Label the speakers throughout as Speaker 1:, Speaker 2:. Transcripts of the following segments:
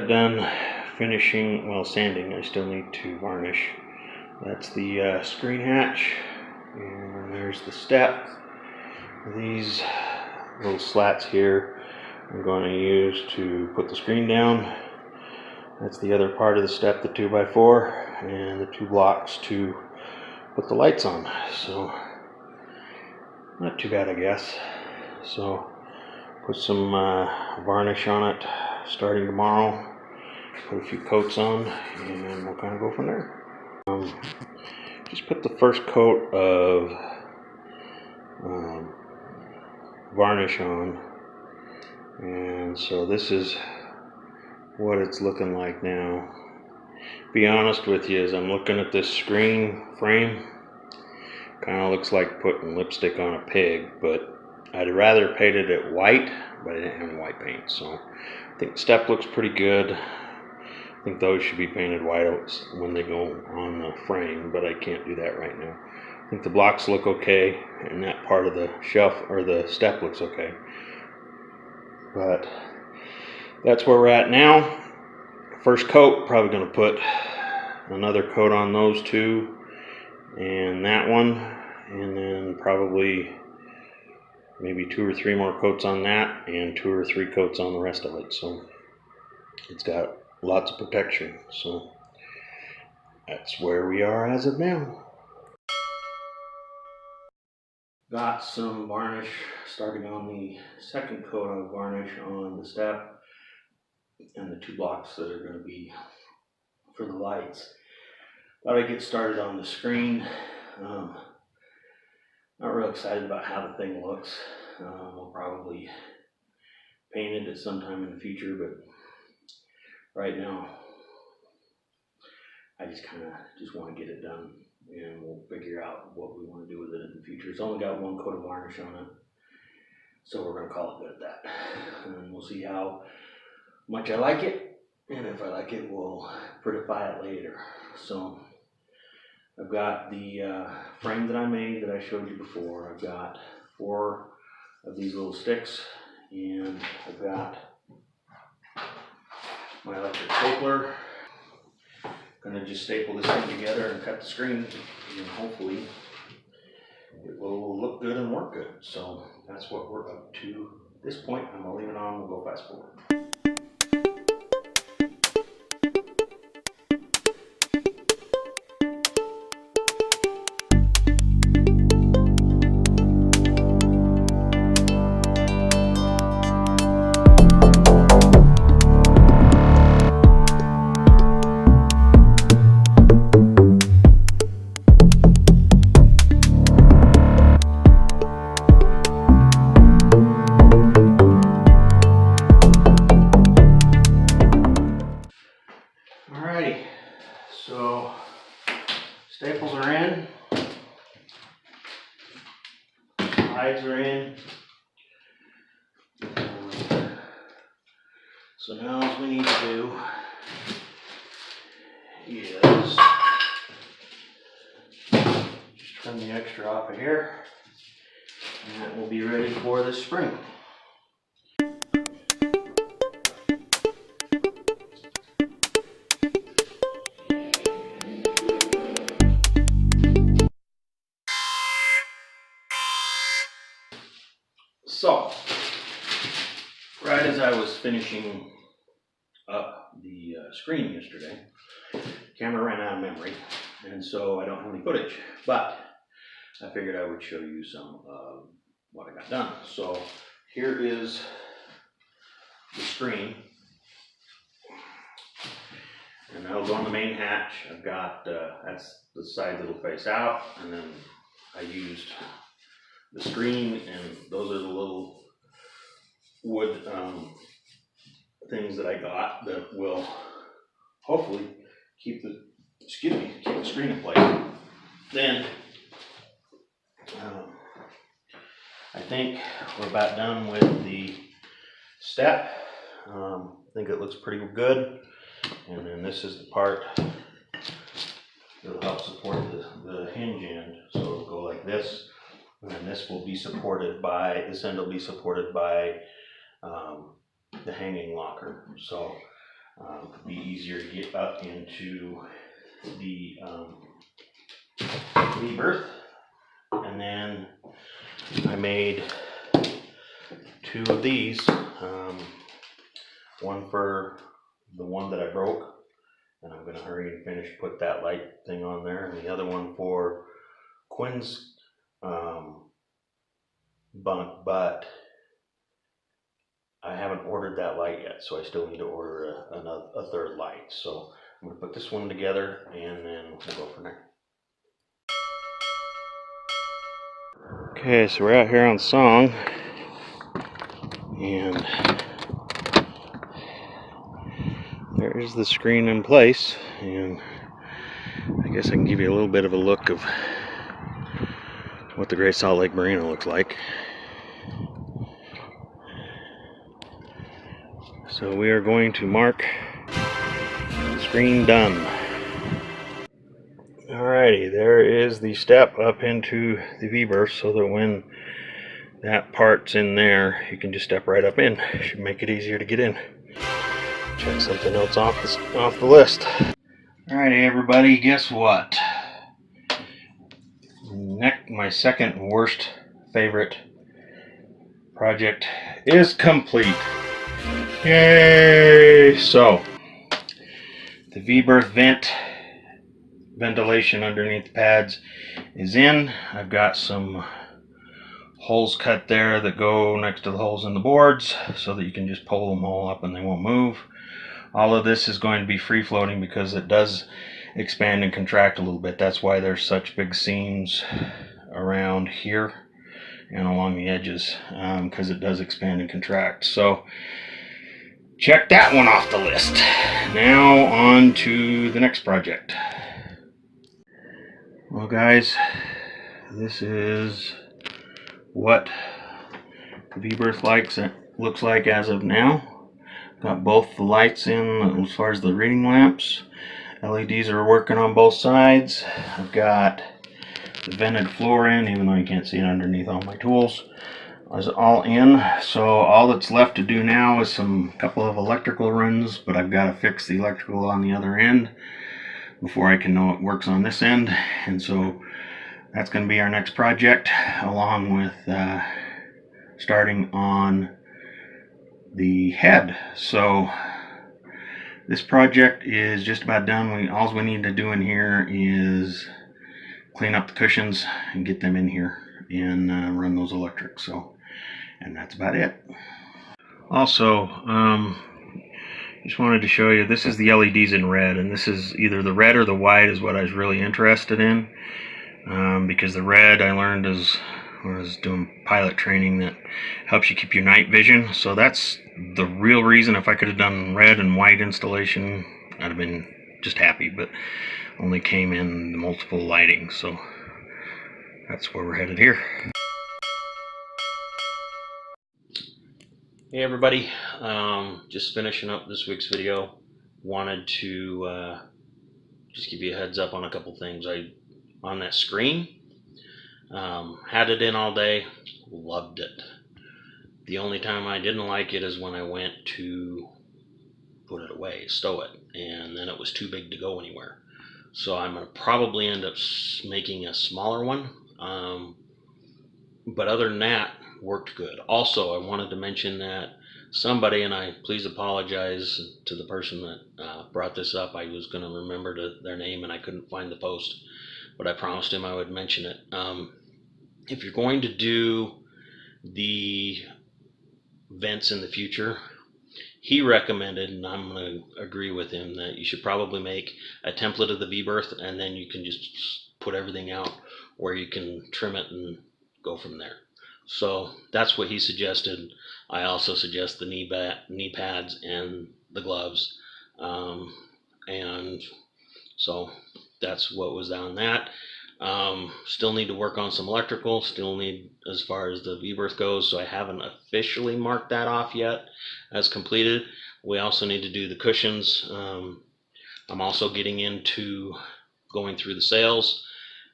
Speaker 1: got done finishing, well, sanding. I still need to varnish. That's the screen hatch, and there's the step. These little slats here I'm going to use to put the screen down. That's the other part of the step, the 2x4, and the 2 blocks to put the lights on. So not too bad, I guess. So put some varnish on it starting tomorrow. Put a few coats on, and we'll kind of go from there. Just put the first coat of varnish on, and so this is what it's looking like now. Be honest with you, as I'm looking at this screen frame, kind of looks like putting lipstick on a pig, but I'd rather painted it white, but I didn't have any white paint, so I think the step looks pretty good. I think those should be painted white when they go on the frame, but I can't do that right now. I think the blocks look okay, and that part of the shelf or the step looks okay. But that's where we're at now. First coat, probably going to put another coat on those two and that one, and then probably maybe 2 or 3 more coats on that and 2 or 3 coats on the rest of it. So it's got lots of protection. So that's where we are as of now. Got some varnish starting on the second coat of varnish on the step and the 2 blocks that are going to be for the lights. Thought I'd get started on the screen. Not real excited about how the thing looks. We'll probably paint it at some time in the future, but right now I just want to get it done, and we'll figure out what we want to do with it in the future. It's only got 1 coat of varnish on it, so we're going to call it good at that, and we'll see how much I like it, and if I like it, we'll prettify it later. So I've got the frame that I made that I showed you before. I've got 4 of these little sticks, and I've got my electric stapler. I'm going to just staple this thing together and cut the screen, and hopefully it will look good and work good. So that's what we're up to at this point. I'm going to leave it on. We'll go fast forward. Alrighty, so staples are in, sides are in. So now what we need to do is just trim the extra off of here, and that will be ready for this spring. So, right as I was finishing up the screen yesterday, camera ran out of memory, and so I don't have any footage, but I figured I would show you some of what I got done. So here is the screen, and that'll go on the main hatch. I've got, that's the side that'll face out, and then I used the screen, and those are the little wood things that I got that will hopefully keep the screen in place. Then I think we're about done with the step. I think it looks pretty good, and then this is the part that'll help support the hinge end. So it'll go like this, and then this will be supported by, this end will be supported by the hanging locker. So It'd be easier to get up into the V-berth. And then I made 2 of these, one for the one that I broke, and I'm going to hurry and finish, put that light thing on there, and the other one for Quinn's bunk, but I haven't ordered that light yet, so I still need to order a third light. So I'm going to put this one together and then we'll go from there. Okay, so we're out here on Song, and there is the screen in place, and I guess I can give you a little bit of a look of what the Great Salt Lake Marina looks like. So we are going to mark screen done. Alrighty, there is the step up into the V-berth, so that when that part's in there, you can just step right up in. Should make it easier to get in. Check something else off the list. Alrighty, everybody, guess what? My second worst favorite project is complete. Yay! So the V-berth ventilation underneath the pads is in. I've got some holes cut there that go next to the holes in the boards so that you can just pull them all up and they won't move. All of this is going to be free floating because it does expand and contract a little bit. That's why there's such big seams around here and along the edges, because it does expand and contract. So check that one off the list. Now on to the next project. Well, guys, this is what the V-berth looks like as of now. Got both the lights in as far as the reading lamps. LEDs are working on both sides. I've got the vented floor in, even though you can't see it underneath all my tools. Is all in, so all that's left to do now is some couple of electrical runs, but I've got to fix the electrical on the other end before I can know it works on this end, and so that's going to be our next project, along with starting on the head. So this project is just about done. All we need to do in here is clean up the cushions and get them in here and run those electrics. So, and that's about it. Also, just wanted to show you, this is the LEDs in red, and this is either the red or the white is what I was really interested in, because the red I learned as when I was doing pilot training that helps you keep your night vision. So that's the real reason. If I could have done red and white installation, I'd have been just happy, but only came in the multiple lighting, so that's where we're headed here. Hey everybody, just finishing up this week's video. Wanted to just give you a heads up on a couple things. On that screen, had it in all day, loved it. The only time I didn't like it is when I went to put it away, stow it, and then it was too big to go anywhere. So I'm going to probably end up making a smaller one, but other than that, worked good. Also, I wanted to mention that somebody, and I please apologize to the person that brought this up. I was going to remember their name and I couldn't find the post, but I promised him I would mention it. If you're going to do the vents in the future, he recommended, and I'm going to agree with him, that you should probably make a template of the V-berth, and then you can just put everything out where you can trim it and go from there. So that's what he suggested. I also suggest the knee pads and the gloves, and so that's what was on that. Still need to work on some electrical, still need as far as the V-berth goes, so I haven't officially marked that off yet as completed. We also need to do the cushions. I'm also getting into going through the sails.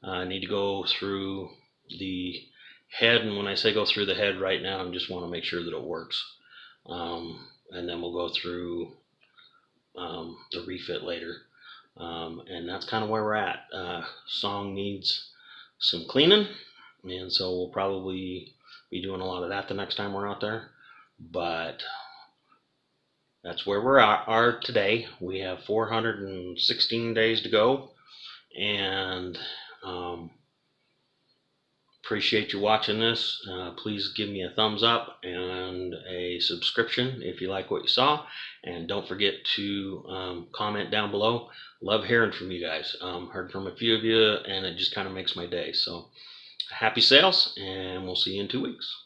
Speaker 1: I need to go through the head, and when I say go through the head right now, I just want to make sure that it works. And then we'll go through the refit later. And that's kind of where we're at. Song needs some cleaning, and so we'll probably be doing a lot of that the next time we're out there. But that's where we are today. We have 416 days to go, and appreciate you watching this. Please give me a thumbs up and a subscription if you like what you saw, and don't forget to comment down below. Love hearing from you guys. Heard from a few of you, and it just kind of makes my day. So happy sales, and we'll see you in 2 weeks.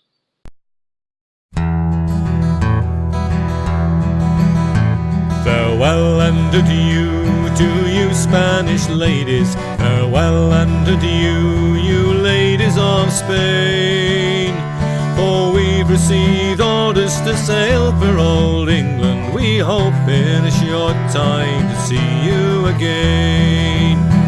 Speaker 2: Farewell and adieu to you Spanish ladies, farewell and adieu you ladies of Spain, for we've received orders to sail for old England. We hope in a short time to see you again.